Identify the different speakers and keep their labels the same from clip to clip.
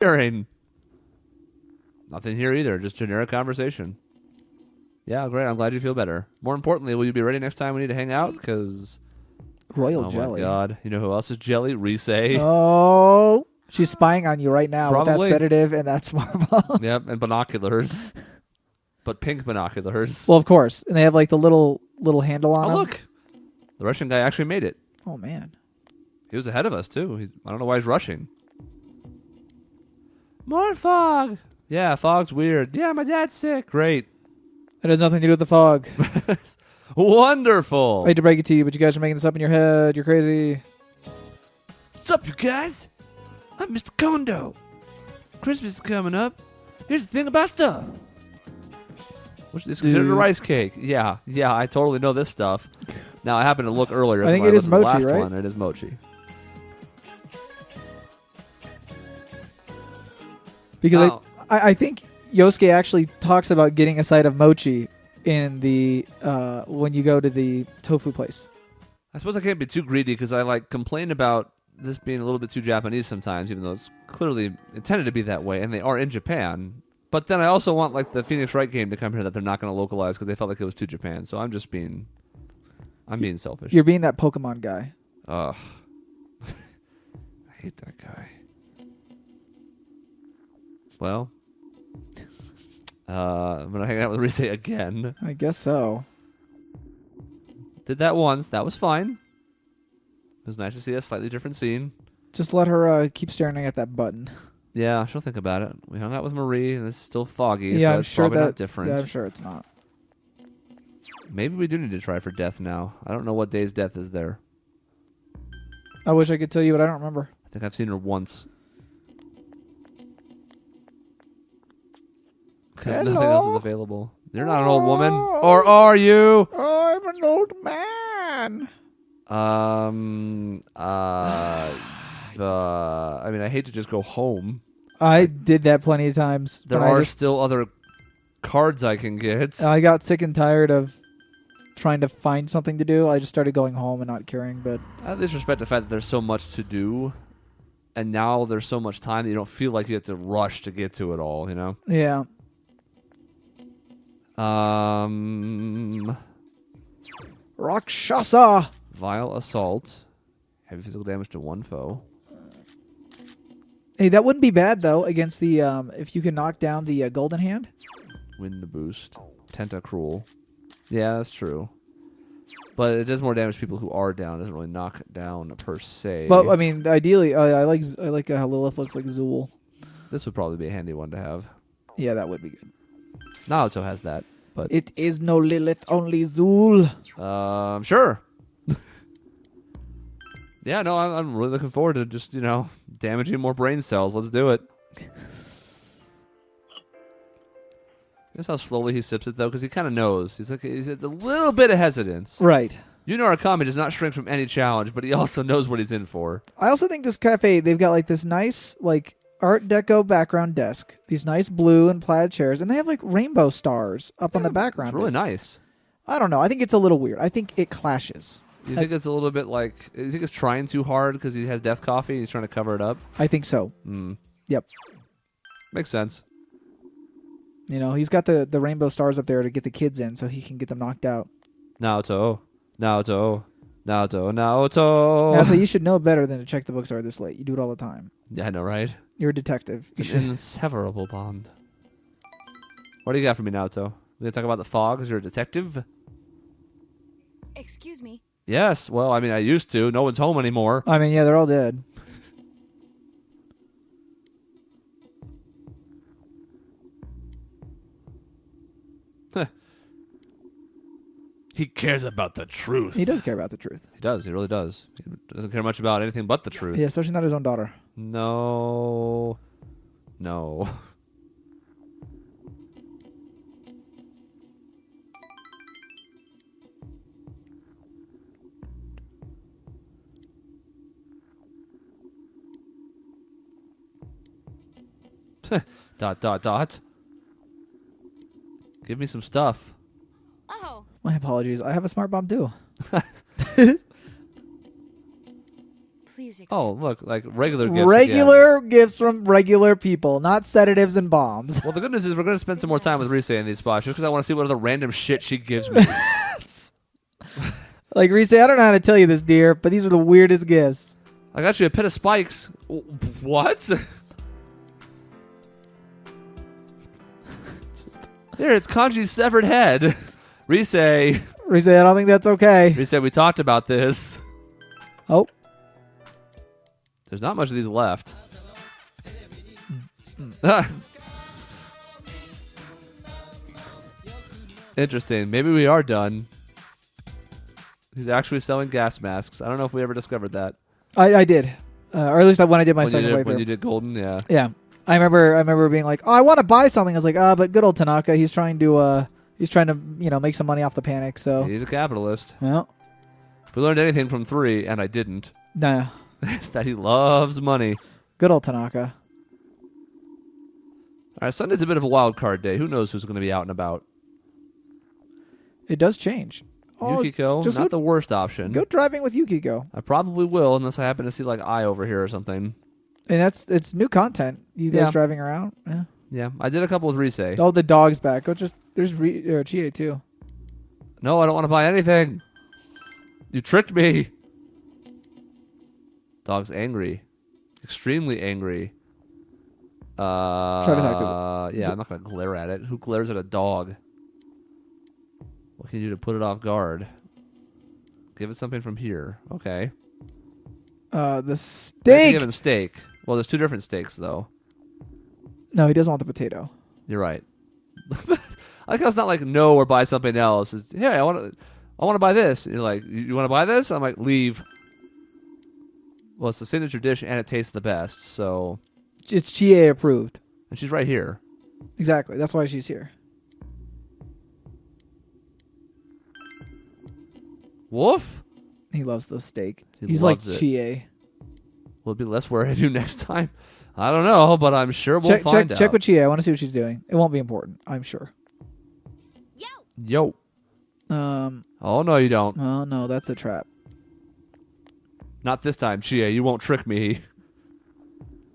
Speaker 1: hearing? Nothing here either. Just generic conversation. Yeah, great. I'm glad you feel better. More importantly, will you be ready next time we need to hang out? Because...
Speaker 2: Royal jelly.
Speaker 1: Oh, my God. You know who else is jelly? Reese.
Speaker 2: Oh, she's spying on you right now with that
Speaker 1: Probably.
Speaker 2: sedative and that smart ball.
Speaker 1: Yep, and binoculars. But pink binoculars.
Speaker 2: Well, of course. And they have like the little handle on them.
Speaker 1: Look. The Russian guy actually made it.
Speaker 2: Oh, man.
Speaker 1: He was ahead of us, too. I don't know why he's rushing. More fog. Yeah, fog's weird. Yeah, my dad's sick. Great.
Speaker 2: It has nothing to do with the fog.
Speaker 1: Wonderful.
Speaker 2: I hate to break it to you, but you guys are making this up in your head. You're crazy.
Speaker 1: What's up, you guys? I'm Mr. Kondo. Christmas is coming up. Here's the thing about stuff. Which is considered a rice cake. Yeah, I totally know this stuff. Now, I happened to look earlier.
Speaker 2: I think it is mochi, right?
Speaker 1: One. It is mochi.
Speaker 2: Because I think Yosuke actually talks about getting a side of mochi in the when you go to the tofu place.
Speaker 1: I suppose I can't be too greedy because I complain about this being a little bit too Japanese sometimes, even though it's clearly intended to be that way, and they are in Japan. But then I also want the Phoenix Wright game to come here that they're not going to localize because they felt like it was too Japan. So I'm being selfish.
Speaker 2: You're being that Pokemon guy.
Speaker 1: Ugh. I hate that guy. Well, I'm going to hang out with Rise again.
Speaker 2: I guess so.
Speaker 1: Did that once. That was fine. It was nice to see a slightly different scene.
Speaker 2: Just let her keep staring at that button.
Speaker 1: Yeah, she'll think about it. We hung out with Marie, and it's still foggy,
Speaker 2: yeah,
Speaker 1: so
Speaker 2: I'm
Speaker 1: it's
Speaker 2: sure
Speaker 1: probably not different.
Speaker 2: Yeah, I'm sure it's not.
Speaker 1: Maybe we do need to try for death now. I don't know what day's death is there.
Speaker 2: I wish I could tell you, but I don't remember.
Speaker 1: I think I've seen her once. Because nothing else is available. You're not an old woman. Or are you?
Speaker 2: I'm an old man.
Speaker 1: I hate to just go home.
Speaker 2: I did that plenty of times.
Speaker 1: There are still other cards I can get.
Speaker 2: I got sick and tired of trying to find something to do. I just started going home and not caring. But
Speaker 1: I at least respect the fact that there's so much to do, and now there's so much time that you don't feel like you have to rush to get to it all, you know?
Speaker 2: Yeah. Rakshasa.
Speaker 1: Vile assault. Heavy physical damage to one foe.
Speaker 2: Hey, that wouldn't be bad, though, against the, if you can knock down the golden hand.
Speaker 1: Wind boost. Tentacruel. Yeah, that's true. But it does more damage to people who are down. It doesn't really knock it down per se.
Speaker 2: But, I mean, ideally, I like how Lilith looks like Zool.
Speaker 1: This would probably be a handy one to have.
Speaker 2: Yeah, that would be good.
Speaker 1: Naruto has that. But
Speaker 2: it is no Lilith, only Zool.
Speaker 1: Sure. Yeah, no, I'm really looking forward to just, damaging more brain cells. Let's do it. Notice how slowly he sips it, though, because he kind of knows. He's at a little bit of hesitance.
Speaker 2: Right.
Speaker 1: Arakami does not shrink from any challenge, but he also knows what he's in for.
Speaker 2: I also think this cafe, they've got, this nice, Art Deco background desk, these nice blue and plaid chairs, and they have, rainbow stars up on the background.
Speaker 1: It's really nice.
Speaker 2: I don't know. I think it's a little weird. I think it clashes.
Speaker 1: You think it's a little bit you think it's trying too hard because he has death coffee and he's trying to cover it up?
Speaker 2: I think so. Yep.
Speaker 1: Makes sense.
Speaker 2: He's got the rainbow stars up there to get the kids in so he can get them knocked out.
Speaker 1: Naruto,
Speaker 2: you should know better than to check the bookstore this late. You do it all the time.
Speaker 1: Yeah, I know, right?
Speaker 2: You're a detective.
Speaker 1: It's an inseparable bond. What do you got for me, Naruto? We gonna talk about the fog because you're a detective?
Speaker 3: Excuse me.
Speaker 1: Yes. Well, I used to. No one's home anymore.
Speaker 2: Yeah, they're all dead.
Speaker 1: He cares about the truth.
Speaker 2: He does care about the truth.
Speaker 1: He does. He really does. He doesn't care much about anything but the truth.
Speaker 2: Yeah, especially not his own daughter.
Speaker 1: No. ... Give me some stuff.
Speaker 3: Oh.
Speaker 2: My apologies. I have a smart bomb too.
Speaker 3: Please Please accept.
Speaker 1: Oh, look, like regular gifts.
Speaker 2: Regular gifts from regular people, not sedatives and bombs.
Speaker 1: Well, the good news is we're going to spend some more time with Rise in these spots just because I want to see what other random shit she gives me.
Speaker 2: Like, Rise, I don't know how to tell you this, dear, but these are the weirdest gifts.
Speaker 1: I got you a pit of spikes. What? Here, it's Kanji's severed head. Rise,
Speaker 2: Rise, I don't think that's okay.
Speaker 1: we talked about this.
Speaker 2: Oh.
Speaker 1: There's not much of these left. Interesting. Maybe we are done. He's actually selling gas masks. I don't know if we ever discovered that.
Speaker 2: I did. Or at least when I did my second playthrough.
Speaker 1: When you did Golden, yeah.
Speaker 2: Yeah. I remember being like, oh, I want to buy something. I was like, but good old Tanaka, he's trying to make some money off the panic. So
Speaker 1: He's a capitalist.
Speaker 2: well,
Speaker 1: If we learned anything from 3, and I didn't,
Speaker 2: nah.
Speaker 1: it's that he loves money.
Speaker 2: Good old Tanaka.
Speaker 1: All right, Sunday's a bit of a wild card day. Who knows who's going to be out and about?
Speaker 2: It does change.
Speaker 1: Yukiko,
Speaker 2: just
Speaker 1: not the worst option.
Speaker 2: Go driving with Yukiko.
Speaker 1: I probably will, unless I happen to see like Ai over here or something.
Speaker 2: And it's new content. You guys
Speaker 1: Yeah.
Speaker 2: driving around. Yeah.
Speaker 1: Yeah, I did a couple with Rise.
Speaker 2: Oh, the dog's back. There's Chie too.
Speaker 1: No, I don't want to buy anything. You tricked me. Dog's angry. Extremely angry.
Speaker 2: Try to talk to
Speaker 1: yeah, I'm not going to glare at it. Who glares at a dog? What can you do to put it off guard? Give it something from here. Okay.
Speaker 2: The
Speaker 1: I can
Speaker 2: steak.
Speaker 1: give him steak. Well, there's 2 different steaks, though.
Speaker 2: No, he doesn't want the potato.
Speaker 1: You're right. I like how it's not like no or buy something else. It's, hey, I want to buy this. And you're like, you want to buy this? I'm like, leave. Well, it's the signature dish and it tastes the best. So,
Speaker 2: It's Chie approved.
Speaker 1: and she's right here.
Speaker 2: Exactly. That's why she's here.
Speaker 1: Woof.
Speaker 2: He loves the steak.
Speaker 1: He
Speaker 2: He's like
Speaker 1: loves it.
Speaker 2: Chie.
Speaker 1: Will it be less worried I do next time? I don't know, but I'm sure we'll find out.
Speaker 2: Check with Chie. I want to see what she's doing. It won't be important, I'm sure.
Speaker 1: Yo. Oh no, you don't.
Speaker 2: Oh no, that's a trap.
Speaker 1: Not this time, Chie. You won't trick me.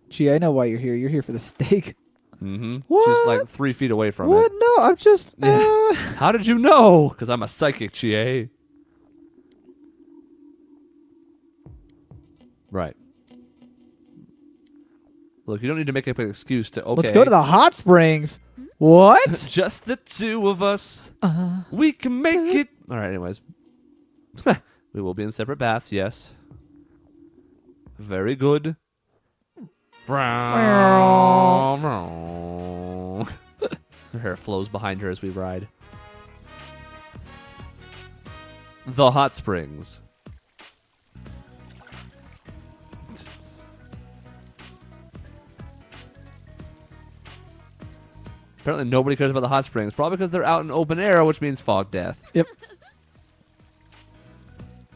Speaker 2: Chie, I know why you're here. You're here for the steak.
Speaker 1: Mm-hmm.
Speaker 2: What?
Speaker 1: She's like 3 feet away from
Speaker 2: What?
Speaker 1: it.
Speaker 2: No, I'm just.
Speaker 1: Yeah. How did you know? Because I'm a psychic, Chie. Right. Look, you don't need to make up an excuse to. Okay.
Speaker 2: Let's go to the hot springs. What?
Speaker 1: Just the 2 of us. We can make it. All right. Anyways, we will be in separate baths. Yes. Very good. Her hair flows behind her as we ride. The hot springs. Apparently nobody cares about the hot springs. Probably because they're out in open air, which means fog death.
Speaker 2: Yep.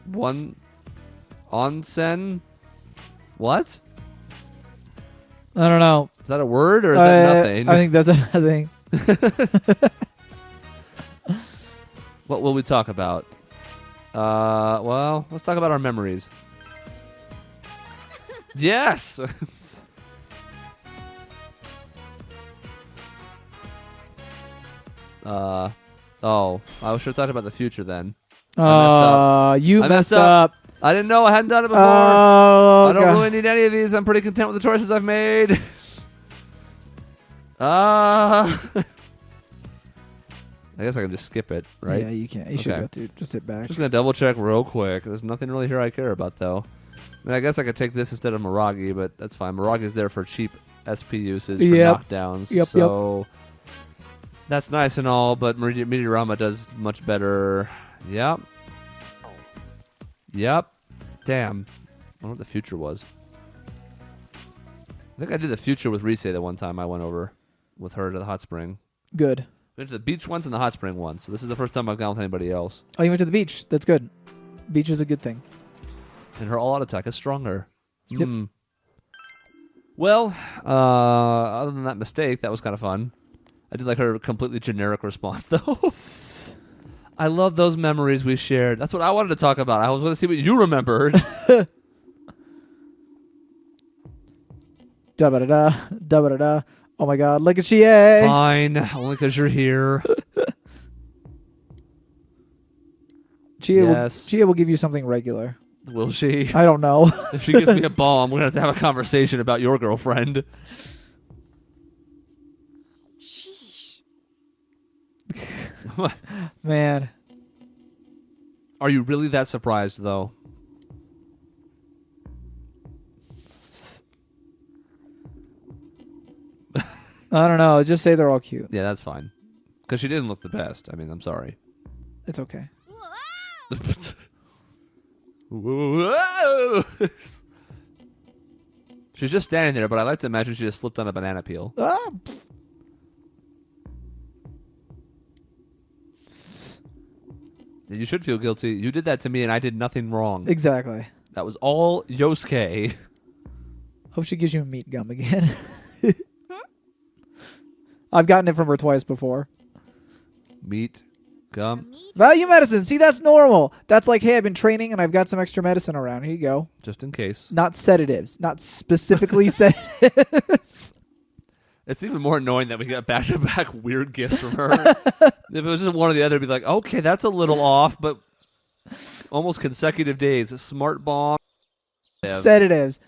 Speaker 1: One onsen. What?
Speaker 2: I don't know.
Speaker 1: Is that a word or is that nothing?
Speaker 2: I think that's a thing.
Speaker 1: What will we talk about? Well, let's talk about our memories. Yes! Oh, I should have talked about the future then.
Speaker 2: You
Speaker 1: I
Speaker 2: messed up.
Speaker 1: I didn't know I hadn't done it before.
Speaker 2: Oh,
Speaker 1: I don't
Speaker 2: God.
Speaker 1: really need any of these. I'm pretty content with the choices I've made. I guess I can just skip it, right?
Speaker 2: Yeah, you can. You should
Speaker 1: Okay.
Speaker 2: go to. Just sit back.
Speaker 1: Just gonna double check real quick. There's nothing really here I care about though. I mean, I guess I could take this instead of Miragi, but that's fine. Miragi's there for cheap SP usage for
Speaker 2: Yep.
Speaker 1: knockdowns.
Speaker 2: Yep,
Speaker 1: so that's nice and all, but Meteorama does much better. Yep. Yep. Damn. I wonder what the future was. I think I did the future with Rise the one time I went over with her to the hot spring.
Speaker 2: Good.
Speaker 1: We went to the beach once and the hot spring once. So this is the first time I've gone with anybody else.
Speaker 2: Oh, you went to the beach. That's good. Beach is a good thing.
Speaker 1: And her all-out attack is stronger.
Speaker 2: Yep.
Speaker 1: Well, other than that mistake, that was kind of fun. I did like her completely generic response, though. I love those memories we shared. That's what I wanted to talk about. I was going to see what you remembered.
Speaker 2: Da da da da da da. Oh my God! Look at Chie.
Speaker 1: Fine, only because you're here.
Speaker 2: Chie will give you something regular.
Speaker 1: Will she?
Speaker 2: I don't know.
Speaker 1: If she gives me a bomb, we're gonna have to have a conversation about your girlfriend.
Speaker 2: Man.
Speaker 1: Are you really that surprised, though?
Speaker 2: I don't know. Just say they're all cute.
Speaker 1: Yeah, that's fine. Because she didn't look the best. I mean, I'm sorry.
Speaker 2: It's okay.
Speaker 1: Whoa. She's just standing there, but I like to imagine she just slipped on a banana peel.
Speaker 2: Ah.
Speaker 1: You should feel guilty. You did that to me, and I did nothing wrong.
Speaker 2: Exactly.
Speaker 1: That was all Yosuke.
Speaker 2: Hope she gives you a meat gum again. I've gotten it from her twice before.
Speaker 1: Meat gum.
Speaker 2: Value medicine. See, that's normal. That's like, hey, I've been training and I've got some extra medicine around. Here you go.
Speaker 1: Just in case.
Speaker 2: Not sedatives. Not specifically sedatives.
Speaker 1: It's even more annoying that we got back-to-back weird gifts from her. If it was just one or the other, it'd be like, okay, that's a little off, but almost consecutive days. A smart bomb.
Speaker 2: Sedatives.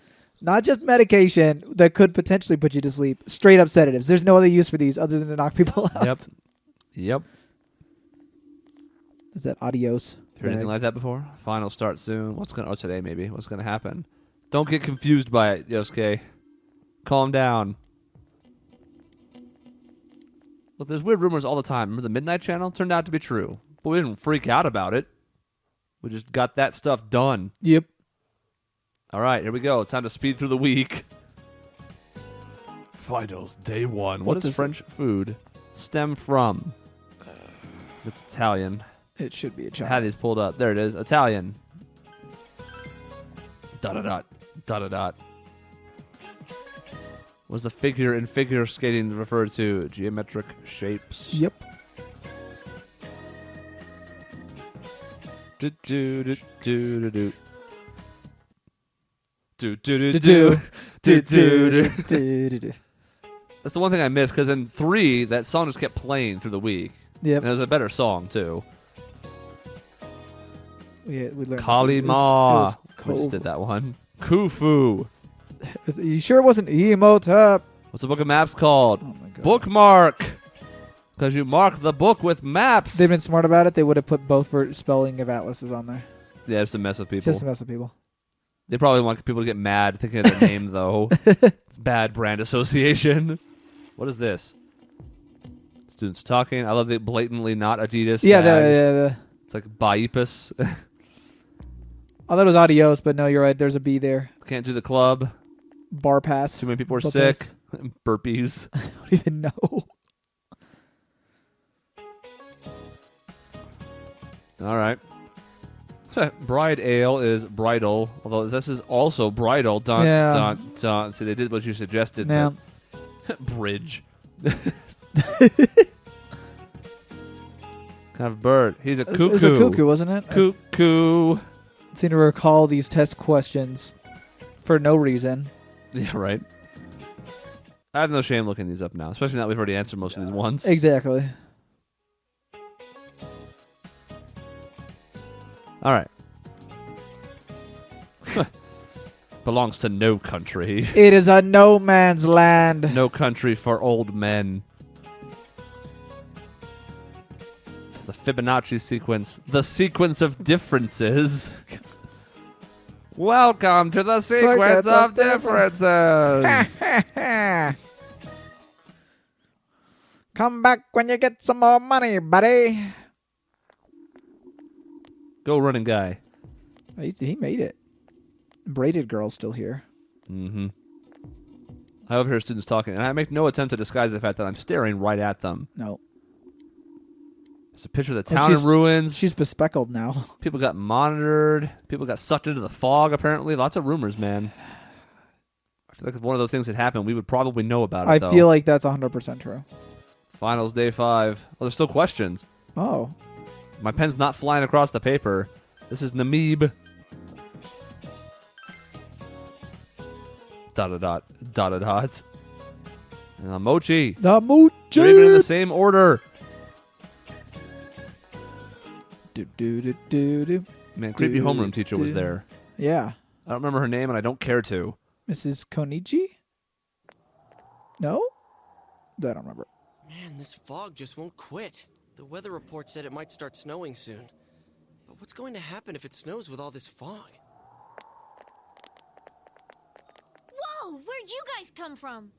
Speaker 2: Not just medication that could potentially put you to sleep. Straight up sedatives. There's no other use for these other than to knock people out.
Speaker 1: Yep.
Speaker 2: Is that adios?
Speaker 1: Heard anything like that before? Final start soon. Today maybe. What's gonna happen? Don't get confused by it, Yosuke. Calm down. Look, there's weird rumors all the time. Remember the Midnight Channel? Turned out to be true. But we didn't freak out about it. We just got that stuff done.
Speaker 2: Yep.
Speaker 1: All right, here we go. Time to speed through the week. Finals, day 1. What does French food stem from? It's Italian.
Speaker 2: It should be a
Speaker 1: I
Speaker 2: child.
Speaker 1: had these pulled up. There it is. Italian. Dot. Was the figure in figure skating referred to geometric shapes?
Speaker 2: Yep.
Speaker 1: Do. That's the one thing I missed, because in 3, that song just kept playing through the week.
Speaker 2: Yep.
Speaker 1: And it was a better song, too.
Speaker 2: We learned
Speaker 1: Kalima. We just did that one. Kufu.
Speaker 2: You sure it wasn't Emotep?
Speaker 1: What's the book of maps called?
Speaker 2: Oh my God.
Speaker 1: Bookmark. Because you mark the book with maps.
Speaker 2: They've been smart about it. They would have put both spelling of atlases on there.
Speaker 1: Yeah, just to mess with people.
Speaker 2: Just to mess with people.
Speaker 1: They probably want people to get mad thinking of their name, though. It's bad brand association. What is this? Students talking. I love the blatantly not Adidas.
Speaker 2: Yeah,
Speaker 1: bag. It's like Baipus.
Speaker 2: I thought it was adios, but no, you're right. There's a B there.
Speaker 1: Can't do the club.
Speaker 2: Bar pass.
Speaker 1: Too many people are
Speaker 2: Bar
Speaker 1: sick.
Speaker 2: pass.
Speaker 1: Burpees.
Speaker 2: I don't even know.
Speaker 1: All right. Bride ale is bridal, although this is also bridal. Dun. See, they did what you suggested.
Speaker 2: Yeah.
Speaker 1: Bridge. Kind of bird. He's a cuckoo.
Speaker 2: It was a cuckoo, wasn't it?
Speaker 1: Cuckoo.
Speaker 2: I seem to recall these test questions for no reason.
Speaker 1: Yeah, right. I have no shame looking these up now, especially now we've already answered most of these ones.
Speaker 2: Exactly.
Speaker 1: All right. Belongs to no country.
Speaker 2: It is a no man's land.
Speaker 1: No country for old men. It's the Fibonacci sequence. The sequence of differences. Welcome to the sequence of differences.
Speaker 2: Come back when you get some more money, buddy.
Speaker 1: Go running guy.
Speaker 2: He made it. Braided girl's still here.
Speaker 1: Mm-hmm. I overhear students talking, and I make no attempt to disguise the fact that I'm staring right at them.
Speaker 2: No.
Speaker 1: It's a picture of the town in ruins.
Speaker 2: She's bespeckled now.
Speaker 1: People got monitored. People got sucked into the fog, apparently. Lots of rumors, man. I feel like if one of those things had happened, we would probably know about it,
Speaker 2: I feel like that's 100% true.
Speaker 1: Finals day 5. Oh, there's still questions.
Speaker 2: Oh.
Speaker 1: My pen's not flying across the paper. This is Namib. Dot dot dot dot dot dot. Mochi.
Speaker 2: The mochi.
Speaker 1: They're even in the same order.
Speaker 2: Do do do do do.
Speaker 1: Man, creepy homeroom teacher was there.
Speaker 2: Yeah.
Speaker 1: I don't remember her name, and I don't care to.
Speaker 2: Mrs. Konichi? No? I don't remember.
Speaker 3: Man, this fog just won't quit. The weather report said it might start snowing soon. But what's going to happen if it snows with all this fog?
Speaker 4: Whoa! Where'd you guys come from?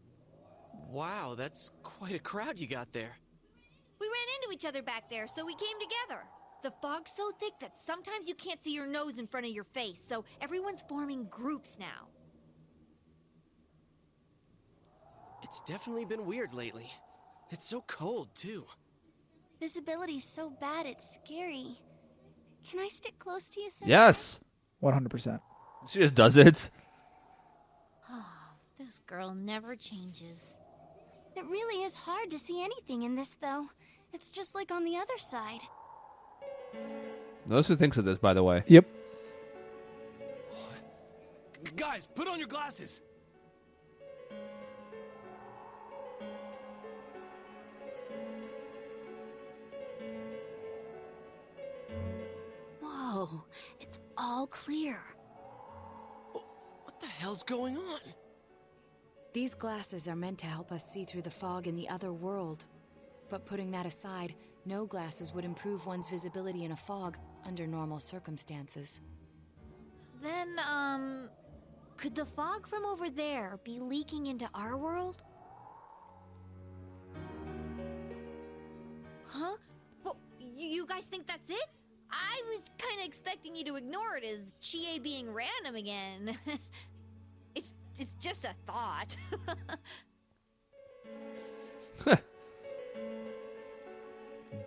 Speaker 3: Wow, that's quite a crowd you got there.
Speaker 4: We ran into each other back there, so we came together. The fog's so thick that sometimes you can't see your nose in front of your face, so everyone's forming groups now.
Speaker 3: It's definitely been weird lately. It's so cold, too.
Speaker 5: Visibility's so bad, it's scary. Can I stick close to you, Senpai?
Speaker 1: Yes.
Speaker 2: 100%.
Speaker 1: She just does it.
Speaker 4: This girl never changes.
Speaker 5: It really is hard to see anything in this, though. It's just like on the other side.
Speaker 1: Notice who thinks of this, by the way.
Speaker 2: Yep.
Speaker 3: Guys, put on your glasses!
Speaker 5: Whoa, it's all clear.
Speaker 3: What the hell's going on?
Speaker 6: These glasses are meant to help us see through the fog in the other world. But putting that aside, no glasses would improve one's visibility in a fog under normal circumstances.
Speaker 4: Then, could the fog from over there be leaking into our world? Huh? Well, you guys think that's it? I was kind of expecting you to ignore it as Chie being random again. It's just a thought.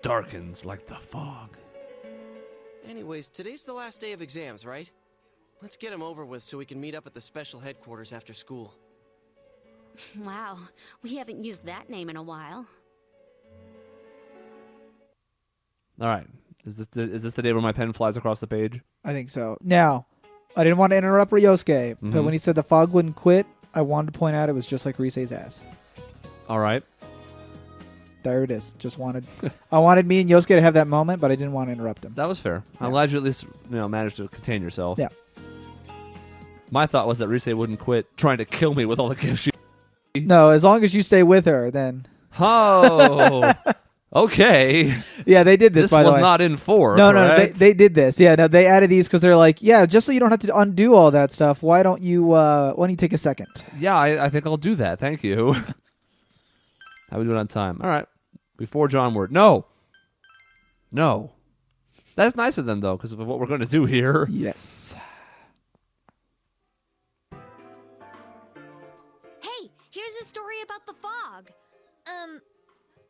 Speaker 1: Darkens like the fog.
Speaker 3: Anyways, today's the last day of exams, right? Let's get them over with so we can meet up at the special headquarters after school.
Speaker 5: Wow, we haven't used that name in a while.
Speaker 1: All right. Is this the day where my pen flies across the page?
Speaker 2: I think so. Now, I didn't want to interrupt Ryosuke, but when he said the fog wouldn't quit, I wanted to point out it was just like Risei's ass.
Speaker 1: All right.
Speaker 2: There it is. I wanted me and Yosuke to have that moment, but I didn't want to interrupt him.
Speaker 1: That was fair.
Speaker 2: Yeah.
Speaker 1: I'm glad you at least managed to contain yourself.
Speaker 2: Yeah.
Speaker 1: My thought was that Risei wouldn't quit trying to kill me with all the gifts she...
Speaker 2: No, as long as you stay with her, then...
Speaker 1: Oh, okay.
Speaker 2: Yeah, they did this, by the way.
Speaker 1: This was not in 4,
Speaker 2: No,
Speaker 1: correct?
Speaker 2: they did this. Yeah, no, they added these because they're like, yeah, just so you don't have to undo all that stuff, why don't you take a second?
Speaker 1: Yeah, I think I'll do that. Thank you. How we do it on time? All right. We forge onward. No. That's nice of them, though, because of what we're going to do here.
Speaker 2: Yes.
Speaker 4: Hey, here's a story about the fog.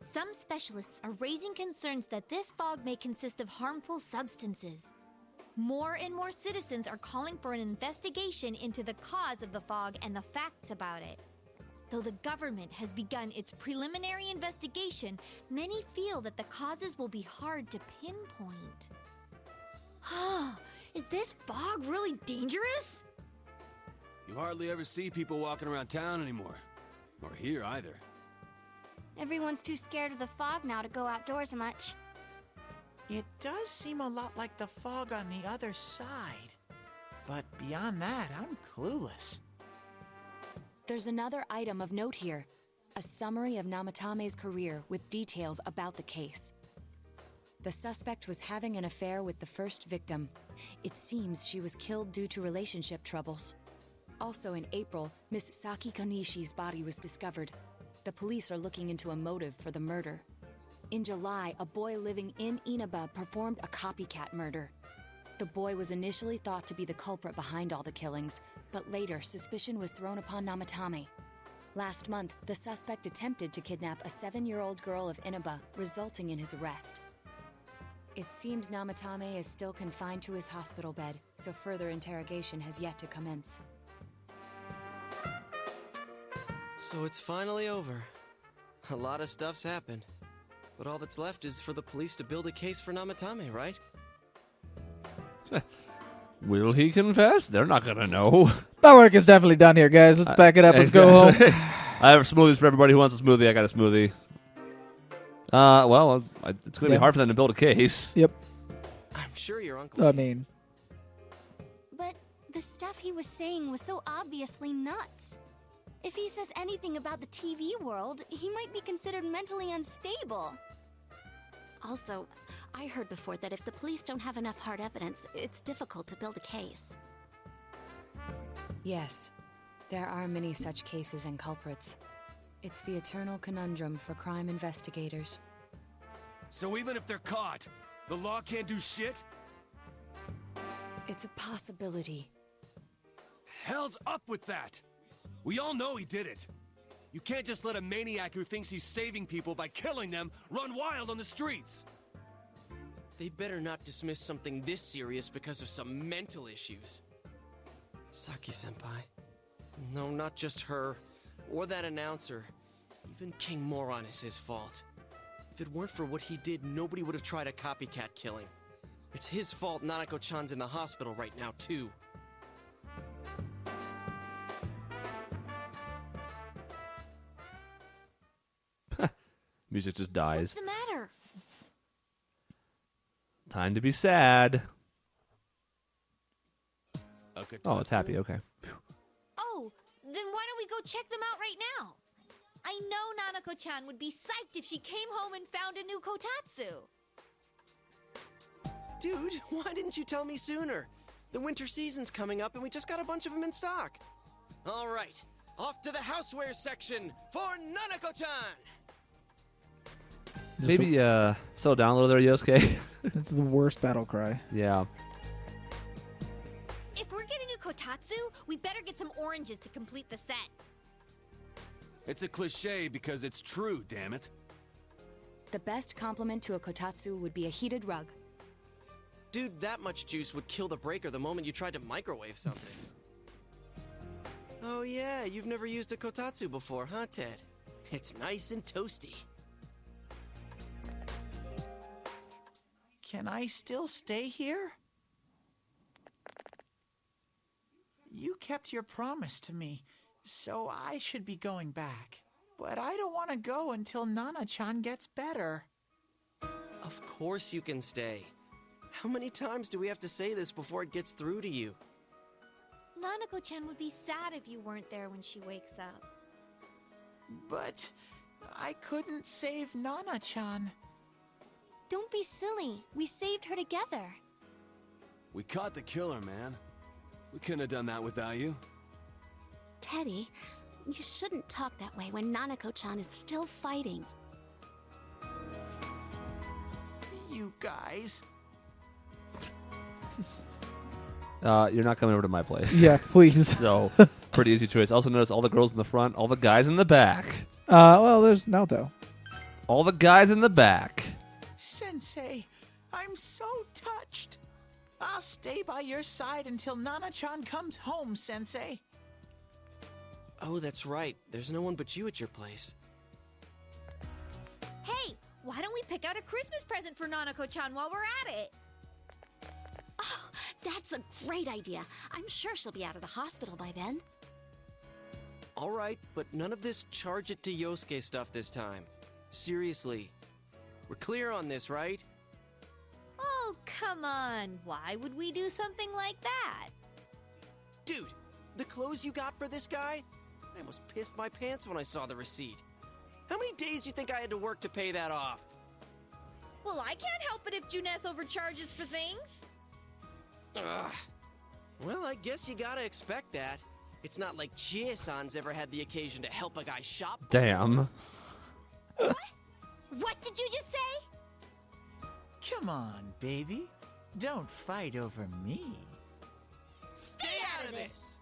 Speaker 4: Some specialists are raising concerns that this fog may consist of harmful substances. More and more citizens are calling for an investigation into the cause of the fog and the facts about it. Though the government has begun its preliminary investigation, many feel that the causes will be hard to pinpoint. Is this fog really dangerous?
Speaker 7: You hardly ever see people walking around town anymore. Or here either.
Speaker 5: Everyone's too scared of the fog now to go outdoors much.
Speaker 8: It does seem a lot like the fog on the other side. But beyond that, I'm clueless.
Speaker 6: There's another item of note here. A summary of Namatame's career with details about the case. The suspect was having an affair with the first victim. It seems she was killed due to relationship troubles. Also in April, Miss Saki Konishi's body was discovered. The police are looking into a motive for the murder. In July, a boy living in Inaba performed a copycat murder. The boy was initially thought to be the culprit behind all the killings, but later suspicion was thrown upon Namatame. Last month, the suspect attempted to kidnap a 7-year-old girl of Inaba, resulting in his arrest. It seems Namatame is still confined to his hospital bed, so further interrogation has yet to commence.
Speaker 3: So it's finally over. A lot of stuff's happened. But all that's left is for the police to build a case for Namatame, right?
Speaker 1: Will he confess? They're not gonna know.
Speaker 2: My work is definitely done here, guys. Let's back it up. Let's go home.
Speaker 1: I have smoothies for everybody who wants a smoothie. I got a smoothie. Well, it's going to be hard for them to build a case.
Speaker 2: Yep.
Speaker 3: I'm sure your uncle.
Speaker 2: I mean,
Speaker 5: But the stuff he was saying was so obviously nuts. If he says anything about the TV world, he might be considered mentally unstable.
Speaker 9: Also, I heard before that if the police don't have enough hard evidence, it's difficult to build a case.
Speaker 6: Yes, there are many such cases and culprits. It's the eternal conundrum for crime investigators.
Speaker 7: So even if they're caught, the law can't do shit?
Speaker 6: It's a possibility.
Speaker 7: Hell's up with that! We all know he did it. You can't just let a maniac who thinks he's saving people by killing them run wild on the streets.
Speaker 3: They better not dismiss something this serious because of some mental issues. Saki-senpai. No, not just her. Or that announcer. Even King Moron is his fault. If it weren't for what he did, nobody would have tried a copycat killing. It's his fault Nanako-chan's in the hospital right now, too.
Speaker 1: Music just dies.
Speaker 4: What's the matter?
Speaker 1: Time to be sad. Oh, it's happy. Okay.
Speaker 4: Oh, then why don't we go check them out right now? I know Nanako-chan would be psyched if she came home and found a new kotatsu.
Speaker 3: Dude, why didn't you tell me sooner? The winter season's coming up and we just got a bunch of them in stock. All right, off to the houseware section for Nanako-chan!
Speaker 1: Maybe slow down a little there, Yosuke.
Speaker 2: it's the worst battle cry.
Speaker 1: Yeah.
Speaker 4: If we're getting a kotatsu, we better get some oranges to complete the set.
Speaker 7: It's a cliche because it's true, damn it.
Speaker 6: The best compliment to a kotatsu would be a heated rug.
Speaker 3: Dude, that much juice would kill the breaker the moment you tried to microwave something. Oh yeah, you've never used a kotatsu before, huh, Ted? It's nice and toasty.
Speaker 8: Can I still stay here? You kept your promise to me, so I should be going back. But I don't want to go until Nana-chan gets better.
Speaker 3: Of course you can stay. How many times do we have to say this before it gets through to you?
Speaker 4: Nanako-chan would be sad if you weren't there when she wakes up.
Speaker 8: But I couldn't save Nana-chan.
Speaker 5: Don't be silly. We saved her together.
Speaker 7: We caught the killer, man. We couldn't have done that without you.
Speaker 9: Teddy, you shouldn't talk that way when Nanako-chan is still fighting.
Speaker 8: You guys.
Speaker 1: You're not coming over to my place.
Speaker 2: Yeah, please.
Speaker 1: So, pretty easy choice. Also notice all the girls in the front, all the guys in the back.
Speaker 2: Well, there's Naoto.
Speaker 1: All the guys in the back.
Speaker 8: Sensei, I'm so touched. I'll stay by your side until Nana-chan comes home, Sensei.
Speaker 3: Oh, that's right. There's no one but you at your place.
Speaker 4: Hey, why don't we pick out a Christmas present for Nanako-chan while we're at it?
Speaker 9: Oh, that's a great idea. I'm sure she'll be out of the hospital by then.
Speaker 3: All right, but none of this charge it to Yosuke stuff this time. Seriously. We're clear on this, right?
Speaker 4: Oh, come on. Why would we do something like that?
Speaker 3: Dude, the clothes you got for this guy? I almost pissed my pants when I saw the receipt. How many days do you think I had to work to pay that off?
Speaker 4: Well, I can't help it if Junes overcharges for things.
Speaker 3: Ugh. Well, I guess you gotta expect that. It's not like Chie-san's ever had the occasion to help a guy shop.
Speaker 1: Damn.
Speaker 4: What? What did you just say?
Speaker 8: Come on, baby. Don't fight over me.
Speaker 3: Stay out of this!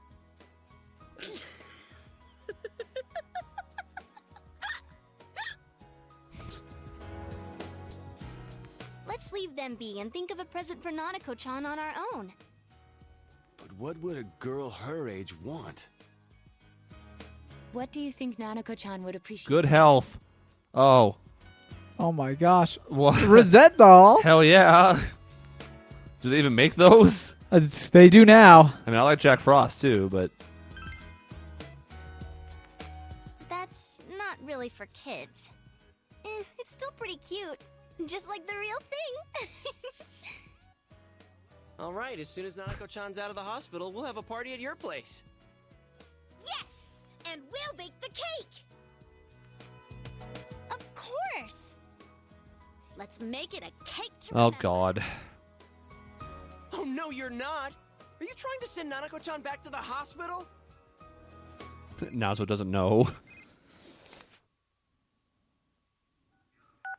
Speaker 5: Let's leave them be and think of a present for Nanako-chan on our own.
Speaker 7: But what would a girl her age want?
Speaker 6: What do you think Nanako-chan would appreciate?
Speaker 1: Good health. Oh.
Speaker 2: Oh my gosh.
Speaker 1: What?
Speaker 2: Rosette doll.
Speaker 1: Hell yeah. Do they even make those?
Speaker 2: They do now.
Speaker 1: I mean, I like Jack Frost too, but
Speaker 5: That's not really for kids. It's still pretty cute. Just like the real thing.
Speaker 3: All right, as soon as Nanako-chan's out of the hospital, we'll have a party at your place.
Speaker 4: Yes! And we'll bake the cake!
Speaker 5: Of course.
Speaker 4: Let's make it a cake to
Speaker 1: oh
Speaker 4: remember.
Speaker 1: god.
Speaker 3: Oh, no, you're not. Are you trying to send Nanako-chan back to the hospital?
Speaker 1: Nazo doesn't know.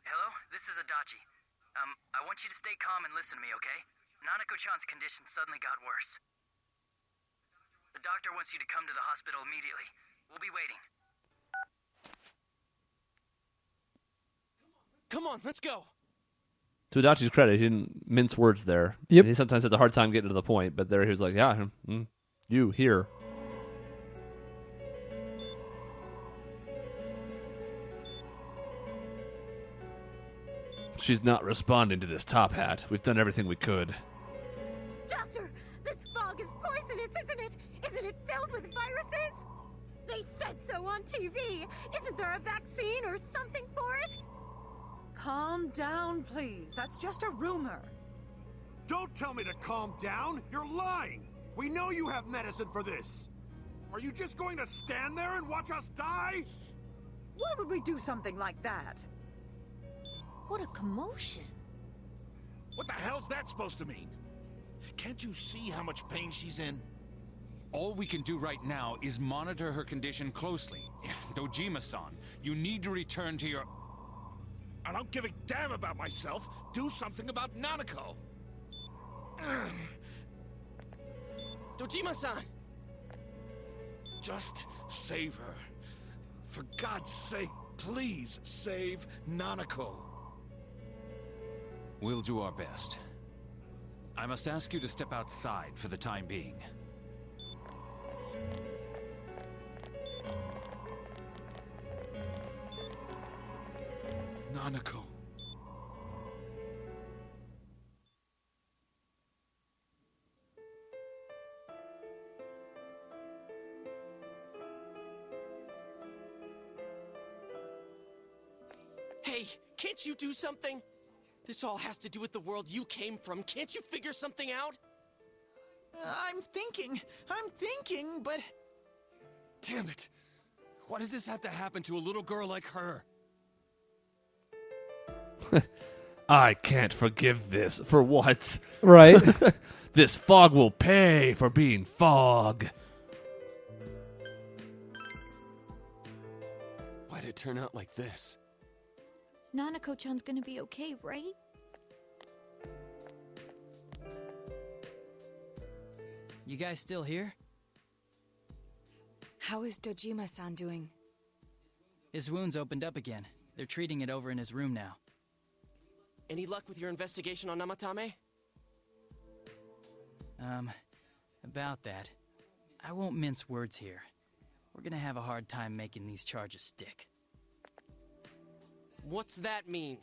Speaker 10: Hello, this is Adachi. I want you to stay calm and listen to me, okay? Nanako-chan's condition suddenly got worse. The doctor wants you to come to the hospital immediately. We'll be waiting.
Speaker 3: Come on, let's go.
Speaker 1: To Adachi's credit, he didn't mince words there.
Speaker 2: Yep.
Speaker 1: He sometimes has a hard time getting to the point, but there he was like, yeah, you, here. She's not responding to this top hat. We've done everything we could.
Speaker 11: Doctor, this fog is poisonous, isn't it? Isn't it filled with viruses? They said so on TV. Isn't there a vaccine or something for it?
Speaker 12: Calm down, please. That's just a rumor.
Speaker 7: Don't tell me to calm down! You're lying! We know you have medicine for this! Are you just going to stand there and watch us die?
Speaker 12: Why would we do something like that?
Speaker 4: What a commotion.
Speaker 7: What the hell's that supposed to mean? Can't you see how much pain she's in?
Speaker 13: All we can do right now is monitor her condition closely. Dojima-san, you need to return to your...
Speaker 7: I don't give a damn about myself. Do something about Nanako.
Speaker 3: Dojima-san!
Speaker 7: Just save her. For God's sake, please save Nanako.
Speaker 13: We'll do our best. I must ask you to step outside for the time being.
Speaker 7: Nanako.
Speaker 3: Hey, can't you do something? This all has to do with the world you came from. Can't you figure something out?
Speaker 8: I'm thinking, but...
Speaker 7: Damn it! Why does this have to happen to a little girl like her?
Speaker 1: I can't forgive this. For what?
Speaker 2: Right.
Speaker 1: This fog will pay for being fog.
Speaker 3: Why'd it turn out like this?
Speaker 4: Nanako-chan's gonna be okay, right?
Speaker 14: You guys still here?
Speaker 6: How is Dojima-san doing?
Speaker 14: His wound's opened up again. They're treating it over in his room now.
Speaker 3: Any luck with your investigation on Namatame?
Speaker 14: About that. I won't mince words here. We're gonna have a hard time making these charges stick.
Speaker 3: What's that mean?